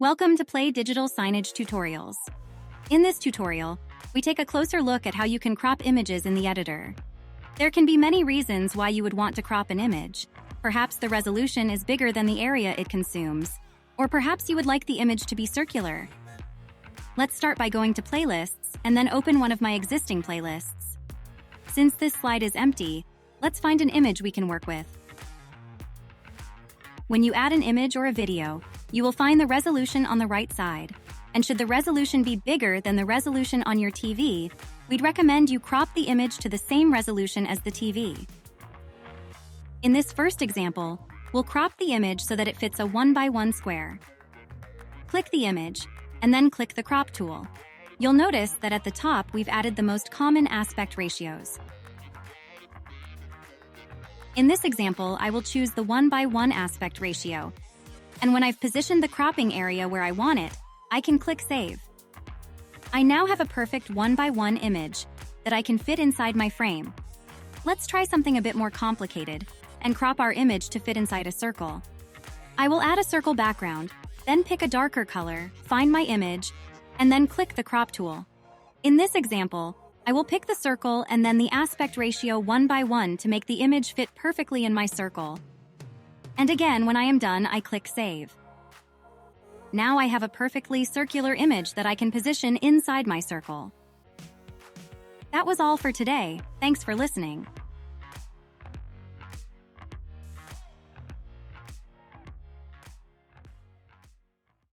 Welcome to Play Digital Signage Tutorials. In this tutorial, we take a closer look at how you can crop images in the editor. There can be many reasons why you would want to crop an image. Perhaps the resolution is bigger than the area it consumes, or perhaps you would like the image to be circular. Let's start by going to Playlists and then open one of my existing playlists. Since this slide is empty, let's find an image we can work with. When you add an image or a video, you will find the resolution on the right side. And should the resolution be bigger than the resolution on your TV, we'd recommend you crop the image to the same resolution as the TV. In this first example, we'll crop the image so that it fits a 1x1 square. Click the image, and then click the crop tool. You'll notice that at the top we've added the most common aspect ratios. In this example, I will choose the 1x1 aspect ratio. And when I've positioned the cropping area where I want it, I can click Save. I now have a perfect 1x1 image that I can fit inside my frame. Let's try something a bit more complicated and crop our image to fit inside a circle. I will add a circle background, then pick a darker color, find my image, and then click the crop tool. In this example, I will pick the circle and then the aspect ratio 1x1 to make the image fit perfectly in my circle. And again, when I am done, I click Save. Now I have a perfectly circular image that I can position inside my circle. That was all for today. Thanks for listening.